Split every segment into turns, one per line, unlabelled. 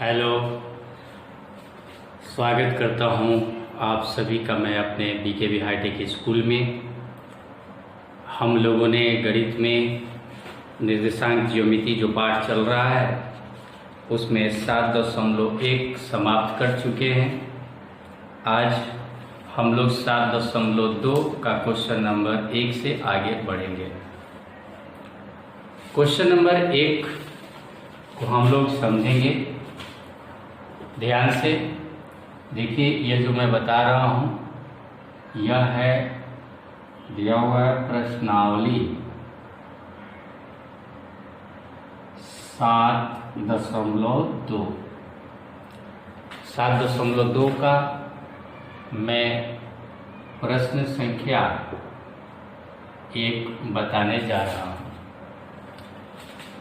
Hello, स्वागत करता हूं आप सभी का मैं अपने BKB हाईटेक स्कूल में। हम लोगों ने गणित में निर्देशांक ज्योमेट्री जो पाठ चल रहा है उसमें 7.1 समाप्त कर चुके हैं। आज हम लोग 7.2 का क्वेश्चन नंबर 1 से आगे बढ़ेंगे। क्वेश्चन नंबर 1 को हम लोग समझेंगे ध्यान से। देखिए, यह जो मैं बता रहा हूँ यह है दिया हुआ है प्रश्नावली 7.2। 7.2 का मैं प्रश्न संख्या 1 बताने जा रहा हूँ।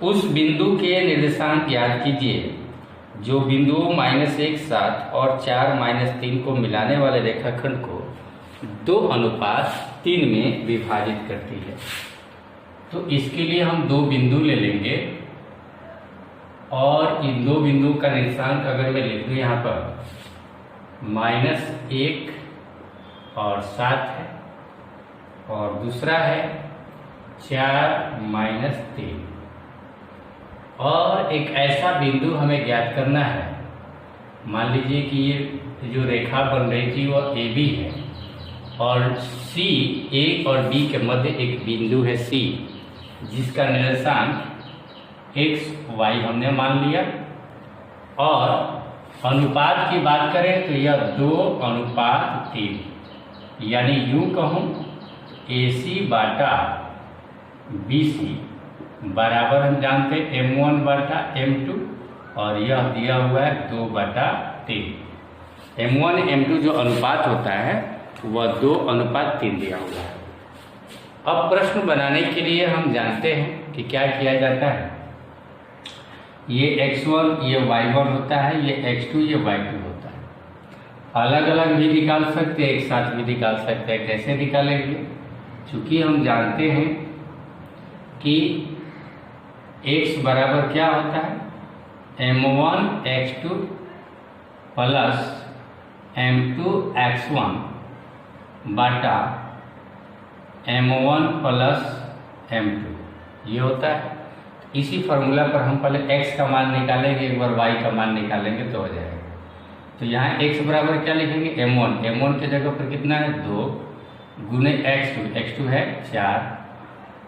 उस बिंदु के निर्देशांक याद कीजिए जो बिंदुओं -1, 7 और 4, -3 को मिलाने वाले रेखाखंड को 2:3 में विभाजित करती है। तो इसके लिए हम 2 बिंदु ले लेंगे और इन 2 बिंदु का निर्देशांक अगर मैं लिख दूँ यहाँ पर -1 और 7 है और दूसरा है 4 -3 और एक ऐसा बिंदु हमें ज्ञात करना है। मान लीजिए कि ये जो रेखा बन रही थी वो AB है और C, A और B के मध्य एक बिंदु है C जिसका निर्देशांक x, y हमने मान लिया। और अनुपात की बात करें तो यह 2:3 यानी यूं कहूँ AC बटा BC बराबर हम जानते हैं M1 बटा M2 और यह दिया हुआ है 2/3। M1 M2 जो अनुपात होता है वह 2:3 दिया हुआ है। अब प्रश्न बनाने के लिए हम जानते हैं कि क्या किया जाता है। ये x1 ये y1 होता है, ये x2 ये y2 होता है। अलग अलग भी निकाल सकते हैं, एक साथ भी निकाल सकते हैं। कैसे निकालेंगे? चूंकि हम जानते हैं कि x बराबर क्या होता है M1 x2 plus M2 x1 बटा M1 प्लस M2 ये होता है। इसी फार्मूला पर हम पहले x का मान निकालेंगे, एक बार y का मान निकालेंगे तो हो जाएगा। तो यहाँ x बराबर क्या लिखेंगे M1 के जगह पर कितना है 2 गुने x2 है 4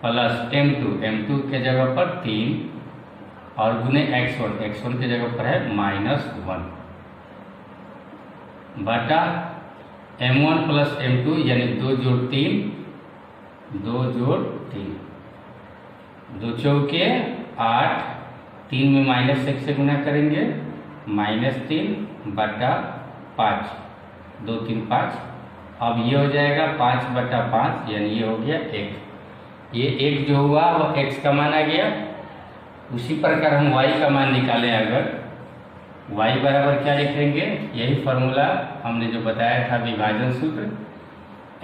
प्लस M2 के जगह पर 3 और गुने x1 के जगह पर है -1 बटा M1 प्लस M2 यानी 2 जोड़ 3 2 चौके 8, 3 में -1 से गुना करेंगे -3 बटा 5, 2 3 5। अब ये हो जाएगा 5/5 यानी ये हो गया 1। ये 1 जो हुआ वह x का मान आ गया। उसी प्रकार हम y का मान निकालें, अगर y बराबर क्या लिखेंगे, यही फार्मूला हमने जो बताया था विभाजन सूत्र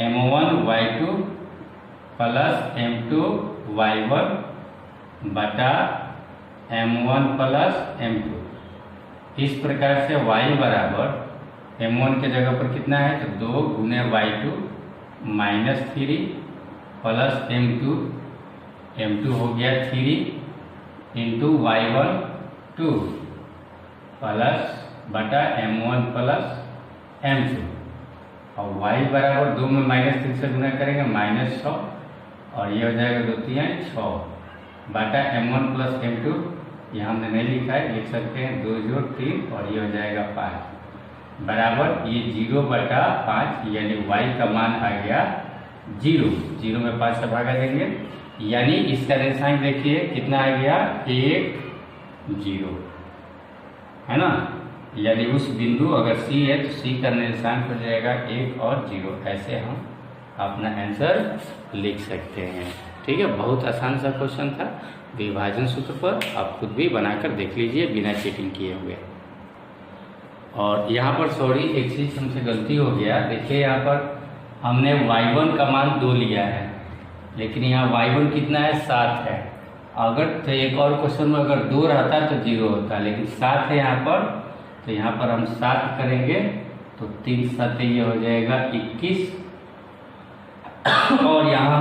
M1 y2 plus M2 y1 बटा M1 प्लस M2। इस प्रकार से y बराबर M1 के जगह पर कितना है तो 2 गुने y2 -3 प्लस M2 हो गया 3 इंटू y1 2 प्लस बटा M1 प्लस M2 और y बराबर 2 में -3 से गुना करेंगे -6 और ये हो जाएगा 2 3 6 बटा M1 प्लस M2। ये हमने नहीं लिखा है, लिख सकते हैं 2 जोड़ 3 और ये हो जाएगा 5 बराबर ये 0/5 यानी y का मान आ गया 0 में 5 से भागा देंगे यानी इसका निर्देशांक देखिए कितना आ गया 1 0 है ना। यानी उस बिंदु अगर C है तो C का निर्देशांक हो जाएगा 1 और 0। ऐसे हम अपना आंसर लिख सकते हैं। ठीक है, बहुत आसान सा क्वेश्चन था विभाजन सूत्र पर। आप खुद भी बनाकर देख लीजिए बिना चीटिंग किए हुए। और यहाँ पर सॉरी एक चीज हमसे गलती हो गया। देखिए यहाँ पर हमने y1 का मान 2 लिया है लेकिन यहाँ y1 कितना है 7 है अगर तो एक और क्वेश्चन में अगर 2 रहता तो 0 होता, लेकिन 7 है यहाँ पर, तो यहाँ पर हम 7 करेंगे तो 3 7 ये हो जाएगा 21 और यहाँ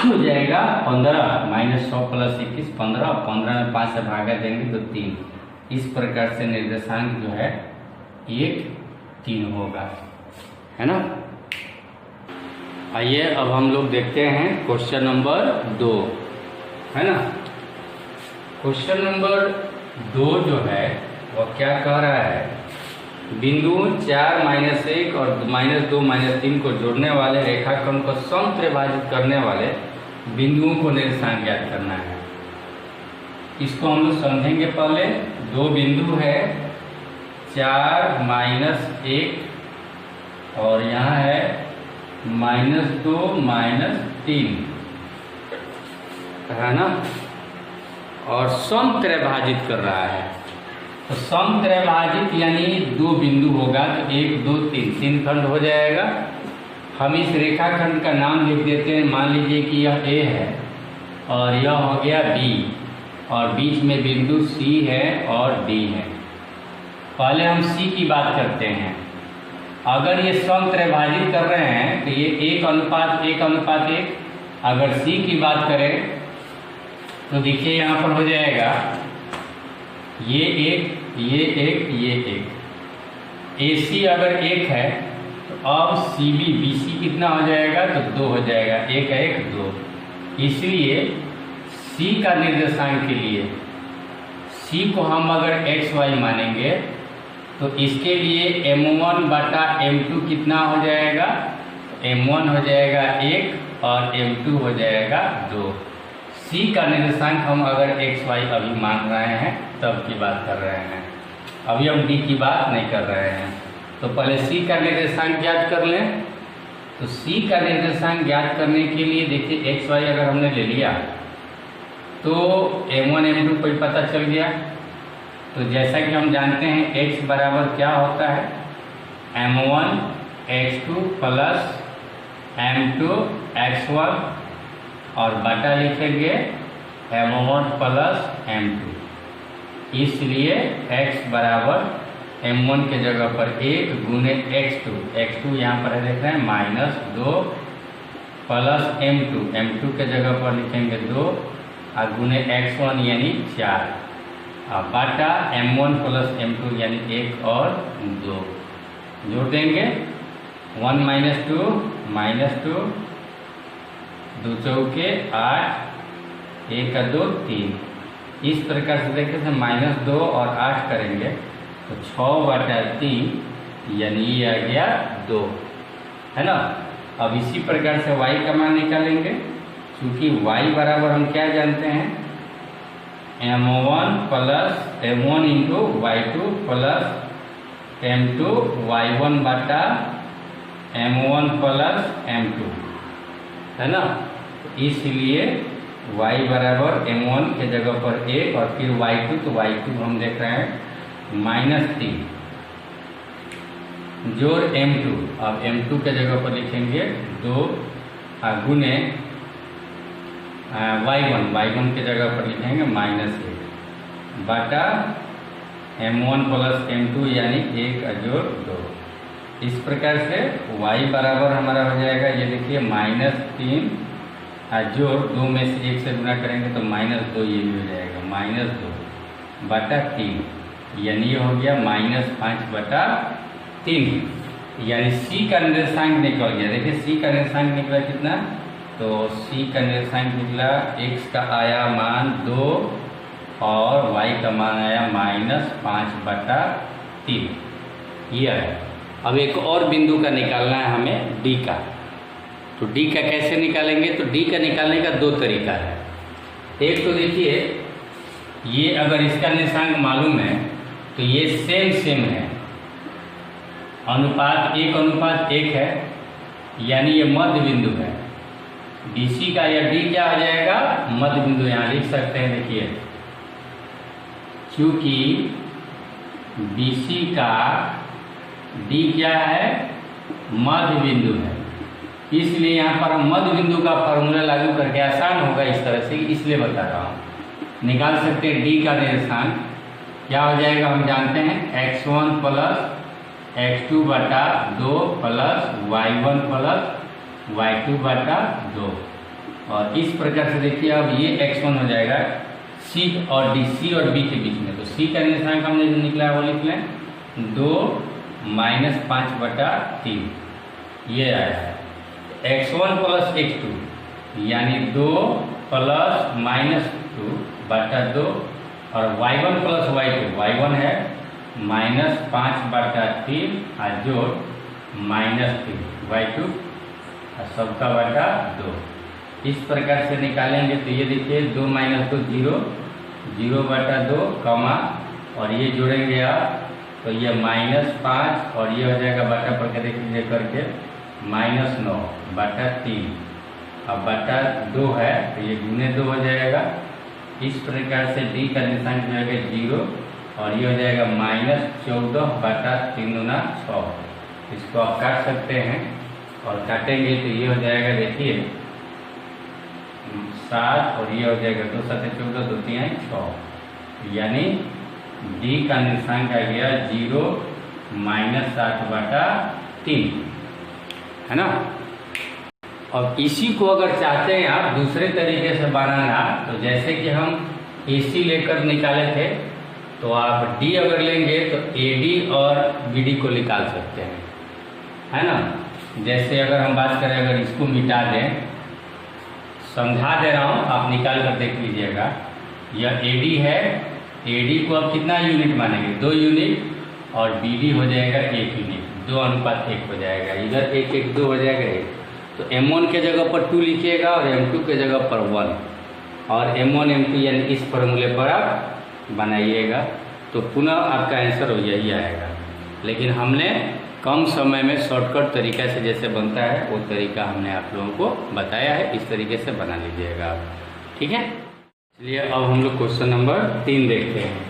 हो जाएगा 15 -100 + 21 15, 15 में 5 से भागा देंगे तो 3। इस प्रकार से निर्देशांक जो है 1 3 होगा, है ना। आइए अब हम लोग देखते हैं क्वेश्चन नंबर 2, है ना। क्वेश्चन नंबर 2 जो है वो क्या कह रहा है, बिंदु 4 -1 और -2 -3 को जोड़ने वाले रेखाखंड को समत्रिभाजित करने वाले बिंदुओं को निर्देशांक ज्ञात करना है। इसको हम लोग समझेंगे। पहले 2 बिंदु है 4 -1 और यहाँ है -2 -3, है ना, और समत्रिभाजित कर रहा है। तो समत्रिभाजित यानी 2 बिंदु होगा तो 1 2 3 खंड हो जाएगा। हम इस रेखाखंड का नाम लिख देते हैं। मान लीजिए कि यह A है और यह हो गया B और बीच में बिंदु C है और D है। पहले हम C की बात करते हैं। अगर ये समत्रिभाजित कर रहे हैं तो ये 1:1:1। अगर C की बात करें तो देखिए यहाँ पर हो जाएगा ये 1 ये 1 ये 1। AC अगर 1 है तो अब CB BC कितना हो जाएगा, तो 2 हो जाएगा। 1 1 2। इसलिए C का निर्देशांक के लिए C को हम अगर XY मानेंगे तो इसके लिए M1/M2 कितना हो जाएगा, M1 हो जाएगा 1 और M2 हो जाएगा 2। C का निर्देशांक हम अगर XY अभी मान रहे हैं तब की बात कर रहे हैं, अभी हम D की बात नहीं कर रहे हैं। तो पहले C का निर्देशांक ज्ञात कर लें। तो C का निर्देशांक ज्ञात करने के लिए देखिए XY अगर हमने ले लिया तो M1 M2 कोई पता चल गया। तो जैसा कि हम जानते हैं x बराबर क्या होता है, M1 x2 + M2 x1 और बटा लिखेंगे M1 + M2। इसलिए x बराबर M1 के जगह पर 1 गुने x2 यहाँ पर देख रहे हैं -2 + M2 के जगह पर लिखेंगे 2 और गुने x1 यानी 4 और बाटा M1 + M2 यानी 1 और 2 जोड़ देंगे। 1 - 2 -2 2 चौके 8 1 2 3। इस प्रकार से देखते हैं -2 और 8 करेंगे तो 6/3 यानी ये आ गया 2, है ना। अब इसी प्रकार से y का मान निकालेंगे। क्योंकि y बराबर हम क्या जानते हैं, M1 + M1 × y2 + M2 y1/M1 + M2, है ना। इसलिए y बराबर M1 के जगह पर 1 और फिर y2, तो y2 हम देख रहे हैं -3 जोड़ M2। अब M2 के जगह पर लिखेंगे 2 गुने y1 के जगह पर लिखेंगे -1 बटा M1 + M2 यानी 1 जोड़ 2। इस प्रकार से y बराबर हमारा हो जाएगा, ये देखिए -3 जोड़ 2 में से 1 से गुना करेंगे तो -2 ये भी हो जाएगा -2 बटा 3 यानी ये हो गया -5/3। यानी C का निर्देशांक निकल गया। देखिए C का निर्देशांक निकला कितना, तो C का निर्देशांक निकला x का आया मान 2 और y का मान आया -5/3। यह है। अब एक और बिंदु का निकालना है हमें D का। तो D का कैसे निकालेंगे, तो D का निकालने का 2 तरीका है। एक तो देखिए ये अगर इसका निर्देशांक मालूम है तो ये सेम है, अनुपात 1:1 है, यानी ये मध्य बिंदु है। BC का या D क्या आ जाएगा, मध्य बिंदु यहाँ लिख सकते हैं। देखिए क्योंकि BC का D क्या है, मध्य बिंदु है, इसलिए यहाँ पर हम मध्य बिंदु का फॉर्मूला लागू करके आसान होगा इस तरह से, इसलिए बता रहा हूँ। निकाल सकते हैं डी का निर्देशांक क्या हो जाएगा, हम जानते हैं x1 प्लस x2 बटा 2 प्लस y1 प्लस y2 बटा 2। और इस प्रकार से देखिए अब ये x1 हो जाएगा C और D, C और B के बीच में। तो C का निर्देशांक हमने जो निकला है वो लिख लें 2 माइनस 5 बटा 3, ये आया है। x1 प्लस x2 यानी 2 प्लस माइनस 2 बटा 2 और y1 प्लस y2, y1 है माइनस 5 बटा 3 और जोड़ माइनस 3 y2 और सबका बटा 2। इस प्रकार से निकालेंगे तो ये देखिए 2 माइनस 2 0, 0 बटा 2 कमा और ये जोड़ेंगे आप तो ये माइनस 5 और ये हो जाएगा बटा पर के देखिए करके माइनस 9 बटा 3 अब बटा 2 है तो ये गुने 2 हो जाएगा। इस प्रकार से डी का निर्देशांक जो है 0 और ये हो जाएगा माइनस 14 बटा 3 गुना 6। इसको आप काट सकते हैं और काटेंगे तो ये हो जाएगा देखिए 7 और ये हो जाएगा 2 7 14 2 3 6, यानी डी का निर्देशांक आ गया 0 माइनस 7 बटा 3, है ना। और इसी को अगर चाहते हैं आप दूसरे तरीके से बनाना तो जैसे कि हम AC लेकर निकाले थे तो आप D अगर लेंगे तो AD और BD को निकाल सकते हैं, है ना। जैसे अगर हम बात करें अगर इसको मिटा दें, समझा दे रहा हूँ आप निकाल कर देख लीजिएगा। यह AD है, AD को आप कितना यूनिट मानेंगे 2 यूनिट और BD हो जाएगा 1 यूनिट, 2:1 हो जाएगा। इधर 1 1 2 हो जाएगा 1, तो M1 के जगह पर 2 लिखिएगा और M2 के जगह पर 1 और M1 M2 यानी इस फॉर्मूले पर आप बनाइएगा तो पुनः आपका आंसर यही आएगा। लेकिन हमने कम समय में शॉर्टकट तरीका से जैसे बनता है वो तरीका हमने आप लोगों को बताया है, इस तरीके से बना लीजिएगा आप, ठीक है। चलिए अब हम लोग क्वेश्चन नंबर 3 देखते हैं।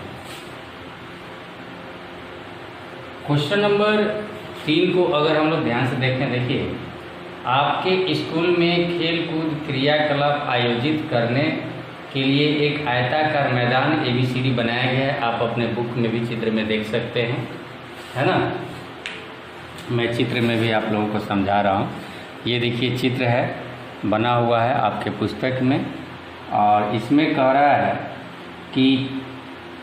क्वेश्चन नंबर 3 को अगर हम लोग ध्यान से देखें, देखिए आपके स्कूल में खेल कूद क्रियाकलाप आयोजित करने के लिए एक आयताकार मैदान ABCD बनाया गया है। आप अपने बुक में भी चित्र में देख सकते हैं, है ना। मैं चित्र में भी आप लोगों को समझा रहा हूँ। ये देखिए चित्र है बना हुआ है आपके पुस्तक में और इसमें कह रहा है कि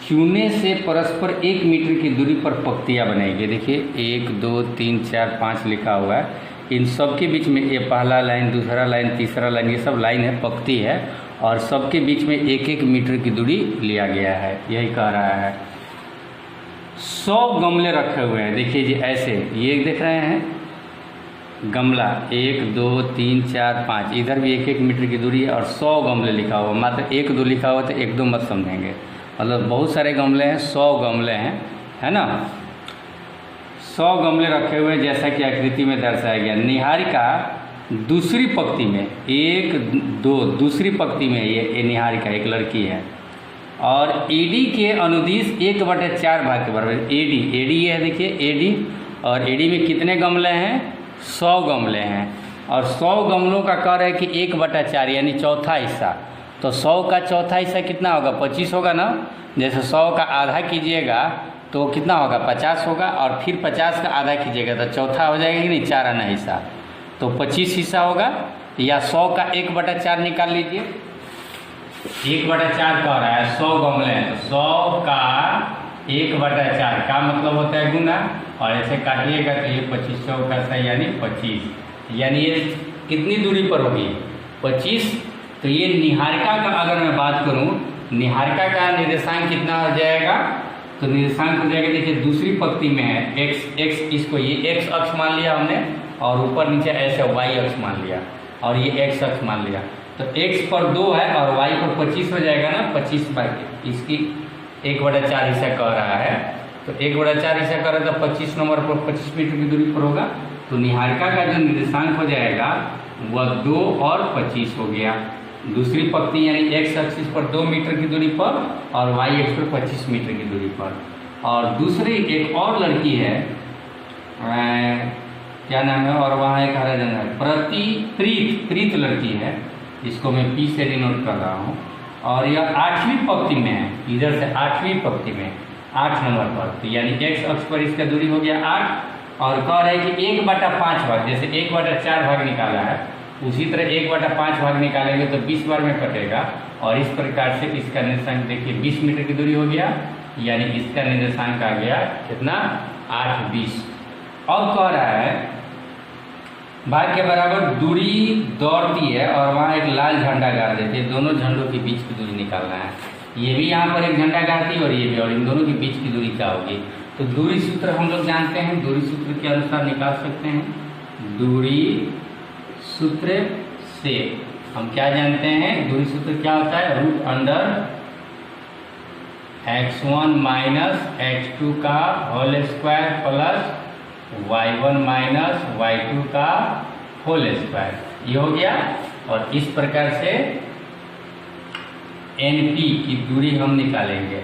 चूने से परस्पर 1 मीटर की दूरी पर पंक्तियाँ बनाएगी। देखिए 1 2 3 4 5 लिखा हुआ है, इन सब के बीच में ये पहला लाइन, दूसरा लाइन, तीसरा लाइन, ये सब लाइन है, पंक्ति है और सबके बीच में 1 1 मीटर की दूरी लिया गया है। यही कह रहा है 100 गमले रखे हुए हैं। देखिए जी ऐसे ये देख रहे हैं गमला 1 2 3 4 5, इधर भी 1 1 मीटर की दूरी है और 100 गमले लिखा हुआ, मात्र 1 2 लिखा हुआ तो 1 2 मत समझेंगे, मतलब बहुत सारे गमले हैं, 100 गमले हैं, है ना। 100 गमले रखे हुए हैं जैसा कि आकृति में दर्शाया गया। निहारिका दूसरी पंक्ति में 1 2 दूसरी पंक्ति में ये निहारिका एक लड़की है और AD के अनुदिश 1/4 भाग के बराबर। AD ये है देखिए AD, और AD में कितने गमले हैं 100 गमले हैं और 100 गमलों का कह रहा है कि 1/4 यानी चौथा हिस्सा। तो 100 का चौथा हिस्सा कितना होगा 25 होगा ना। जैसे 100 का आधा कीजिएगा तो कितना होगा 50 होगा और फिर 50 का आधा कीजिएगा तो चौथा हो जाएगा कि नहीं 4 आना हिस्सा, तो 25 हिस्सा होगा। या 100 का 1/4 निकाल लीजिए, 1/4 कह रहा है 100 गमले हैं तो 100 का 1/4 का मतलब होता है गुना, और ऐसे काटिएगा तो ये 25 का यानी 25, यानी ये कितनी दूरी पर होगी 25। तो ये निहारिका का अगर मैं बात करूं, निहारिका का निर्देशांक कितना हो जाएगा, तो निर्देशांक हो जाएगा देखिए दूसरी पंक्ति में है x, इसको ये x अक्ष मान लिया हमने और ऊपर नीचे ऐसे y अक्ष मान लिया और ये x अक्ष मान लिया। तो x पर 2 है और y पर 25 हो जाएगा ना, 25 पर इसकी 1/4 हिस्सा कह रहा है, तो 1/4 हिस्सा कर रहा है तो 25 नंबर पर 25 मीटर की दूरी पर होगा। तो निहारिका का जो निर्देशांक हो जाएगा वह 2 और 25 हो गया। दूसरी पंक्ति यानी x एक्सिस पर 2 मीटर की दूरी पर और y एक्सिस पर 25 मीटर की दूरी पर। और दूसरी एक और लड़की है क्या नाम है, और वहाँ एक हरा झंडा है। प्रीत लड़की है, इसको मैं पी से डिनोट कर रहा हूँ, और यह 8वीं पंक्ति में है, इधर से 8वीं पंक्ति में 8 नंबर पर, तो यानी x अक्ष पर इसका दूरी हो गया 8, और कह रहे हैं कि 1/5 भाग, जैसे 1/4 भाग निकाला है उसी तरह 1/5 भाग निकालेंगे तो 20 बार में कटेगा, और इस प्रकार से इसका निर्देशांक देखिए 20 मीटर की दूरी हो गया, यानी इसका निर्देशांक आ गया कितना 8/20। अब कह रहा है भाग के बराबर दूरी दौड़ती है और वहाँ एक लाल झंडा गाड़ देते हैं, दोनों झंडों के बीच की दूरी निकालना है। ये भी यहाँ पर एक झंडा गाड़ती है और ये भी, और इन दोनों के बीच की दूरी क्या होगी, तो दूरी सूत्र हम लोग जानते हैं, दूरी सूत्र के अनुसार निकाल सकते हैं। दूरी सूत्र से हम क्या जानते हैं, दूरी सूत्र क्या होता है, root under x1 minus x2 का whole square plus y1 minus y2 का होल स्क्वायर, ये हो गया। और इस प्रकार से NP की दूरी हम निकालेंगे,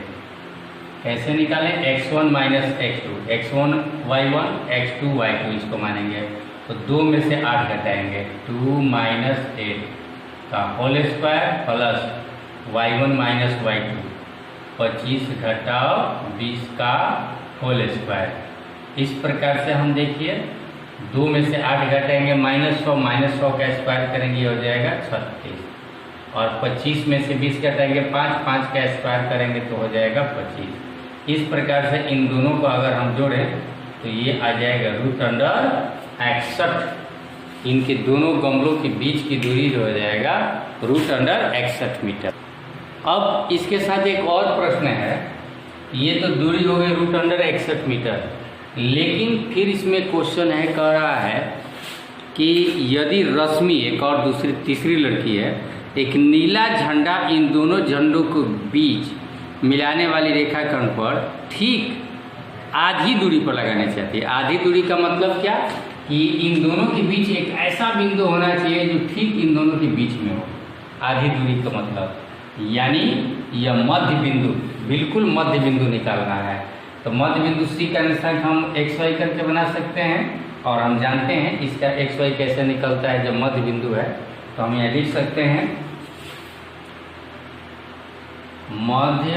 कैसे निकालें, x1 minus x2, x1 y1 x2 y2 इसको मानेंगे, तो 2 में से 8 घटाएंगे, 2 माइनस 8 का whole square plus y1 minus y2, 25 घटाओ 20 का होल स्क्वायर। इस प्रकार से हम देखिए 2 में से 8 घटाएंगे -100 का स्क्वायर करेंगे हो जाएगा 36, और 25 में से 20 घटाएंगे 5 का स्क्वायर करेंगे तो हो जाएगा 25। इस प्रकार से इन दोनों को अगर हम जोड़ें तो ये आ जाएगा रूट अंडर 61, इनके दोनों गमलों के बीच की दूरी जो हो जाएगा रूट अंडर 61 मीटर। अब इसके साथ एक और प्रश्न है, ये तो दूरी हो गई रूट अंडर 61 मीटर, लेकिन फिर इसमें क्वेश्चन है, कह रहा है कि यदि रश्मि, एक और तीसरी लड़की है, एक नीला झंडा इन दोनों झंडों के बीच मिलाने वाली रेखाखंड पर ठीक आधी दूरी पर लगाना चाहती है। आधी दूरी का मतलब क्या, कि इन दोनों के बीच एक ऐसा बिंदु होना चाहिए जो ठीक इन दोनों के बीच में हो, आधी दूरी का मतलब, यानी यह मध्य बिंदु, बिल्कुल मध्य बिंदु निकालना है। तो मध्य बिंदु C का निर्देशांक हम XY करके बना सकते हैं, और हम जानते हैं इसका XY कैसे निकलता है जब मध्य बिंदु है, तो हम यह लिख सकते हैं मध्य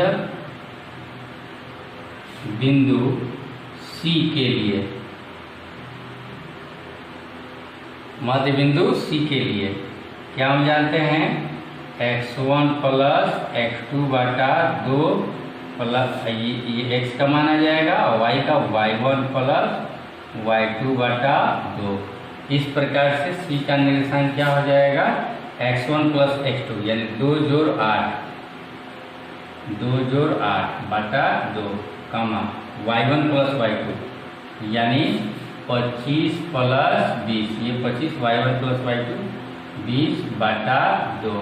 बिंदु C के लिए, मध्य बिंदु C के लिए क्या हम जानते हैं, x1 प्लस x2 बटा 2 प्लस ये x का मान आ जाएगा और y का y1 प्लस y2 बटा 2। इस प्रकार से C का निर्देशांक क्या हो जाएगा, x1 प्लस x2 यानी 2 जोड़ 8 बटा 2 कमा y1 प्लस y2 यानी 25 प्लस 20, ये 25 y1 प्लस y2 20 बटा 2।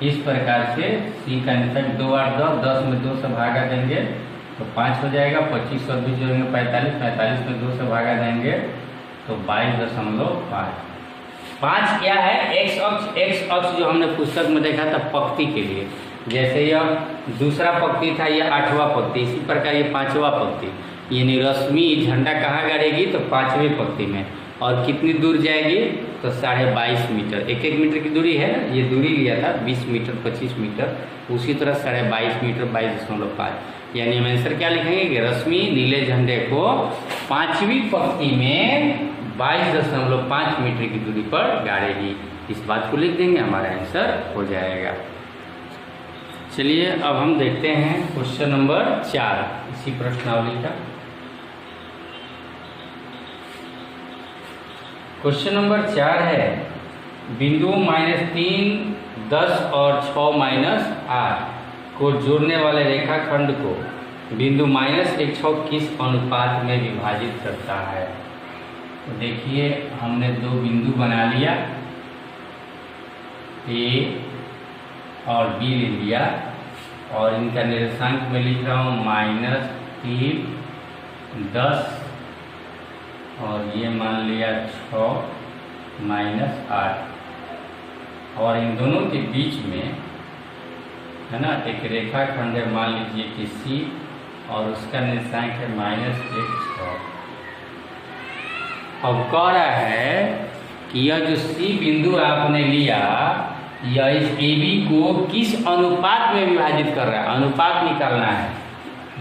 इस प्रकार से C का निर्देशांक 2 8 10 में 2 से भागा देंगे तो 5 हो जाएगा, 25 और 20 जोड़ेंगे 45 में 2 से भागा देंगे तो 22.5। 5 क्या है, x अक्ष जो हमने पुस्तक में देखा था पंक्ति के लिए, जैसे यह दूसरा पंक्ति था, यह 8वां पंक्ति, इसी प्रकार ये 5वां पंक्ति, यानी रश्मि झंडा कहाँ गाड़ेगी तो 5वीं पंक्ति में, और कितनी दूर जाएगी तो 22.5 मीटर, 1 मीटर की दूरी है, ये दूरी लिया था 20 मीटर 25 मीटर, उसी तरह 22.5 मीटर 22.5, यानी हम आंसर क्या लिखेंगे कि रश्मि नीले झंडे को 5वीं पंक्ति में 22.5 मीटर की दूरी पर गाड़ेगी। इस बात को लिख देंगे, हमारा आंसर हो जाएगा। चलिए अब हम देखते हैं क्वेश्चन नंबर 4 इसी प्रश्नावली का। क्वेश्चन नंबर 4 है, बिंदु -3, 10 और 6 -8 को जोड़ने वाले रेखाखंड को बिंदु -1 किस अनुपात में विभाजित करता है। तो देखिए हमने 2 बिंदु बना लिया, A और B ले लिया, और इनका निर्देशांक में लिख रहा हूँ -3 10 और ये मान लिया 6 -8, और इन दोनों के बीच में है ना एक रेखाखंड है, मान लीजिए कि C, और उसका निर्देशांक है -1 6। अब कह रहा है कि यह जो सी बिंदु आपने लिया, यह इस ए बी को किस अनुपात में विभाजित कर रहा है, अनुपात निकालना है।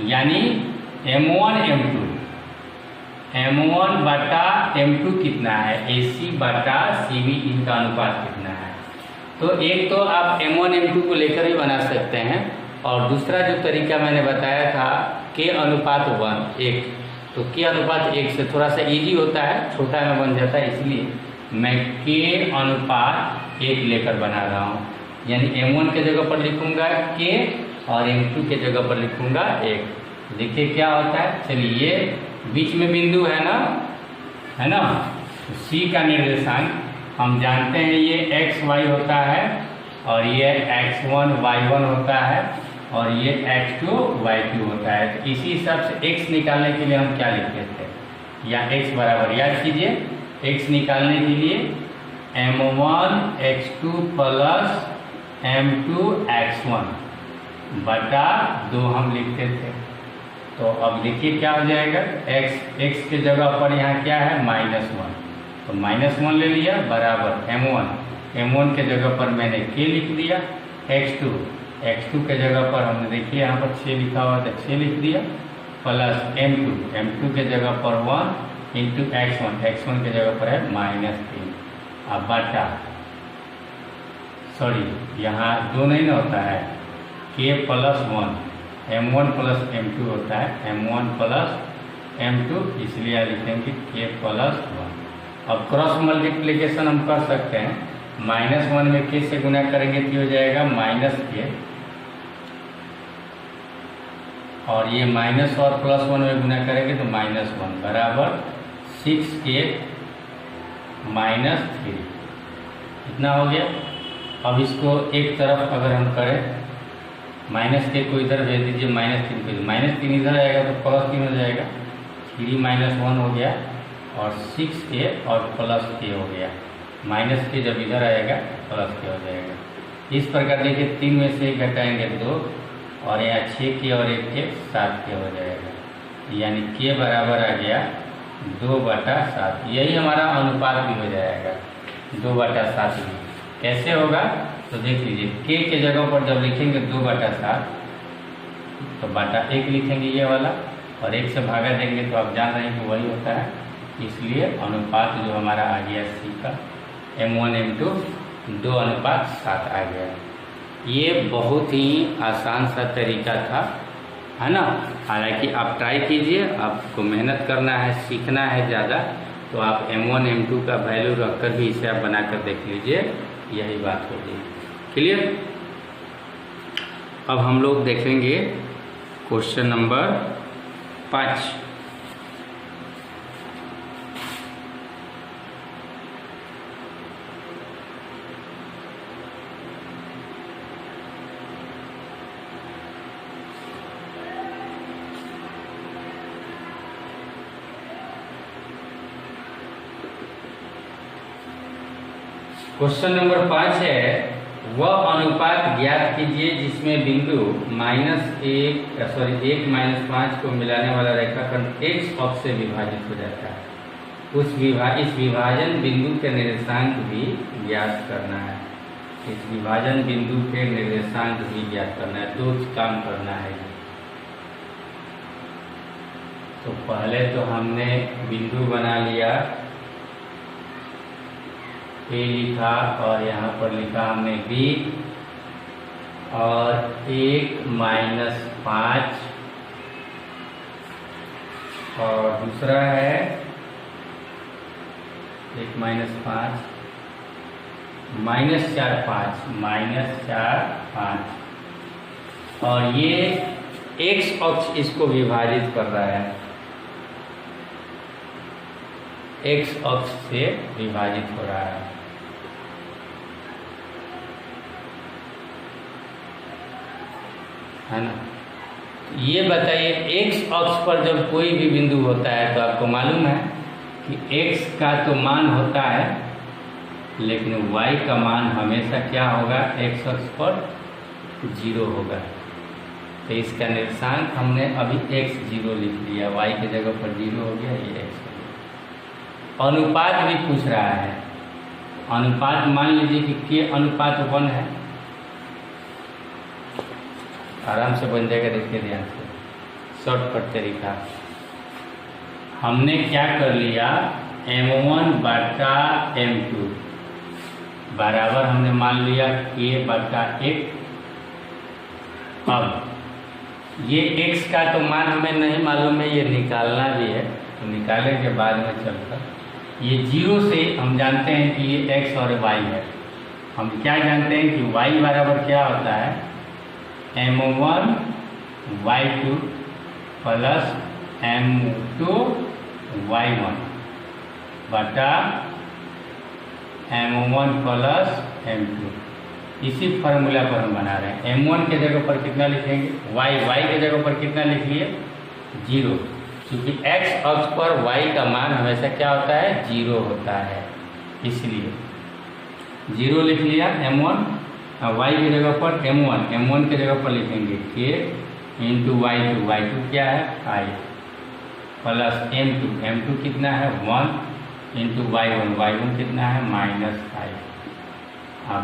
यानी M1 M2, M1 बटा M2 कितना है, AC बटा CB, इनका अनुपात कितना है। तो एक तो आप M1 M2 को लेकर ही बना सकते हैं, और दूसरा जो तरीका मैंने बताया था K अनुपात 1 तो K अनुपात 1 से थोड़ा सा इजी होता है, छोटा में बन जाता है, इसलिए मैं K अनुपात 1 लेकर बना रहा हूँ। यानी M1 के जगह पर लिखूंगा K और M2 के जगह पर लिखूंगा 1। देखिए क्या होता है। चलिए ये बीच में बिंदु है ना, तो C का निर्देशांक हम जानते हैं ये x y होता है, और ये x1 y1 होता है, और ये x2 y2 होता है। तो इसी हिसाब से x निकालने के लिए हम क्या लिखते थे, या x बराबर, याद कीजिए, x निकालने के लिए m1 x2 plus m2 x1 बटा 2 हम लिखते थे। तो अब देखिए क्या हो जाएगा, x के जगह पर यहाँ क्या है -1, तो -1 ले लिया बराबर m1 के जगह पर मैंने k लिख दिया, x2 के जगह पर हमने देखिए यहाँ पर 6 लिखा हुआ था, 6 लिख दिया, प्लस m2 के जगह पर 1 इंटू x1 के जगह पर है -3, अब बटा, सॉरी यहाँ 2 नहीं ना होता है, k plus 1, m1 plus m2 होता है, m1 प्लस m2, इसलिए यहाँ लिखेंगे k प्लस 1। अब क्रॉस मल्टीप्लिकेशन हम कर सकते हैं, -1 में k से गुना करेंगे तो हो जाएगा -k, और ये माइनस और +1 में गुना करेंगे तो -1 बराबर 6k -3, इतना हो गया। अब इसको एक तरफ अगर हम करें, -k को इधर भेज दीजिए, -3 पे, -3 इधर आएगा तो +3 हो जाएगा, 3 -1 हो गया, और 6k और +k हो गया, -k जब इधर आएगा +k हो जाएगा। इस प्रकार देखिए 3 में से घटाएंगे 2, और यहाँ 6k और 1k 7k हो जाएगा, यानी k बराबर आ गया 2/7। यही हमारा अनुपात भी हो जाएगा 2/7 में। कैसे होगा तो देख लीजिए, k के जगह पर जब लिखेंगे 2/7 तो बटा 1 लिखेंगे ये वाला, और 1 से भागा देंगे तो आप जान रहे हैं कि वही होता है, इसलिए अनुपात जो हमारा आ गया C का M1 M2 2/7 आ गया। ये बहुत ही आसान सा तरीका था, है ना। हालांकि आप ट्राई कीजिए, आपको मेहनत करना है, सीखना है ज़्यादा, तो आप M1 M2 का वैल्यू रखकर भी इसे आप बना कर देख लीजिए, यही बात होगी। क्लियर। अब हम लोग देखेंगे क्वेश्चन नंबर 5। क्वेश्चन नंबर 5 है, वह अनुपात ज्ञात कीजिए जिसमें बिंदु -1 -5 को मिलाने वाला रेखाखंड x अक्ष से विभाजित हो जाता है। इस विभाजन बिंदु के निर्देशांक भी ज्ञात करना है। इस विभाजन बिंदु के निर्देशांक भी ज्ञात करना है, 2 काम करना है। तो पहले तो हमने बिंदु बना लिया, A लिखा, और यहाँ पर लिखा हमने B, और 1 -5, और दूसरा है 1 -5 -4 5, और ये x अक्ष इसको विभाजित कर रहा है, x अक्ष से विभाजित हो रहा है। है ना। ये बताइए, x अक्ष पर जब कोई भी बिंदु होता है तो आपको मालूम है कि x का तो मान होता है, लेकिन y का मान हमेशा क्या होगा, x अक्ष पर 0 होगा। तो इसका निर्देशांक हमने अभी x 0 लिख लिया, y की जगह पर 0 हो गया, ये x हो गया। अनुपात भी पूछ रहा है। अनुपात मान लीजिए कि के अनुपात 1 है, आराम से बन जाएगा, देखिए ध्यान से, शॉर्टकट तरीका। हमने क्या कर लिया, m1 बटा m2 बराबर हमने मान लिया k बटा 1। अब ये x का तो मान हमें नहीं मालूम है, ये निकालना भी है, तो निकालें के बाद में चलकर ये 0 से हम जानते हैं कि ये x और y है। हम क्या जानते हैं कि y बराबर क्या होता है, m1 y2 plus m2 y1 बटा m1 प्लस m2। इसी फार्मूला पर हम बना रहे हैं। m1 के जगह पर कितना लिखेंगे, y के जगह पर कितना लिखिए, 0, क्योंकि x अक्ष पर y का मान हमेशा क्या होता है, 0 होता है, इसलिए 0 लिख लिया m1। y की जगह पर m1 की जगह पर लिखेंगे k इंटू y2 क्या है 5 प्लस m2 कितना है 1 इंटू y1 कितना है -5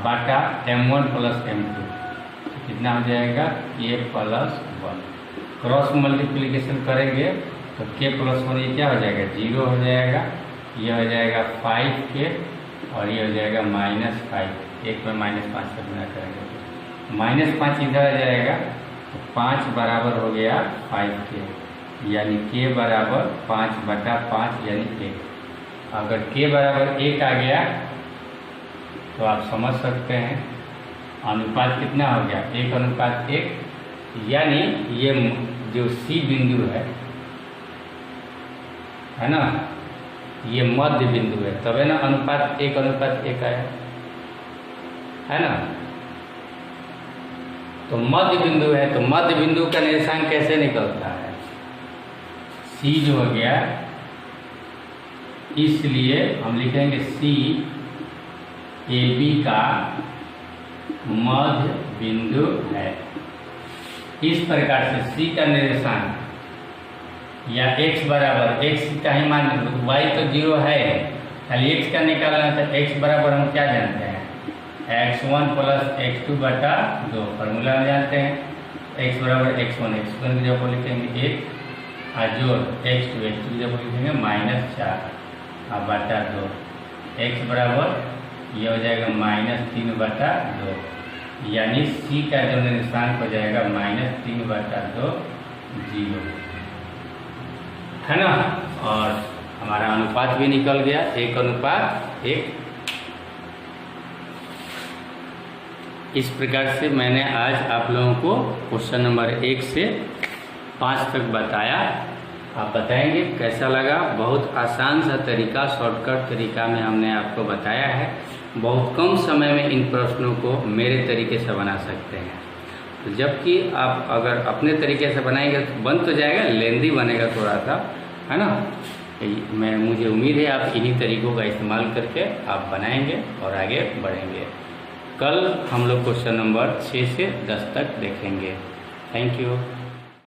बटा m1 प्लस m2 कितना हो जाएगा k प्लस 1। क्रॉस मल्टीप्लिकेशन करेंगे तो k प्लस 1 ये क्या हो जाएगा, 0 हो जाएगा, ये हो जाएगा 5k और ये हो जाएगा -5। एक में -5 से गुणा करेंगे, -5 इधर आ जाएगा तो 5 बराबर हो गया 5k, यानी k बराबर 5 बटा 5 यानी 1। अगर k बराबर 1 आ गया तो आप समझ सकते हैं अनुपात कितना हो गया, 1:1, यानी ये जो C बिंदु है ना, ये मध्य बिंदु है, तब है ना अनुपात 1:1 आया है ना। तो मध्य बिंदु है, तो मध्य बिंदु का निर्देशांक कैसे निकलता है, C जो हो गया, इसलिए हम लिखेंगे C AB का मध्य बिंदु है। इस प्रकार से C का निर्देशांक या x बराबर, x का ही मान, y तो 0 है, खाली x का निकालना था। x बराबर हम क्या जानते हैं, x1 प्लस x2 बटा 2 फॉर्मूला में जानते हैं। x बराबर x1 की जगह पर लिखेंगे 1 और जोड़ x2 की जगह पर लिखेंगे -4 बटा 2। x बराबर ये हो जाएगा -3 बटा 2, यानी C का जो निर्देशांक हो जाएगा -3 बटा 2 0 है ना। और हमारा अनुपात भी निकल गया 1:1। इस प्रकार से मैंने आज आप लोगों को क्वेश्चन नंबर 1 से 5 तक बताया। आप बताएंगे कैसा लगा। बहुत आसान सा तरीका, शॉर्टकट तरीका में हमने आपको बताया है। बहुत कम समय में इन प्रश्नों को मेरे तरीके से बना सकते हैं, तो जबकि आप अगर अपने तरीके से बनाएंगे तो बन तो जाएगा, लेंदी बनेगा थोड़ा सा, है ना। मुझे उम्मीद है आप इन्हीं तरीकों का इस्तेमाल करके आप बनाएंगे और आगे बढ़ेंगे। कल हम लोग क्वेश्चन नंबर 6 से 10 तक देखेंगे। Thank you.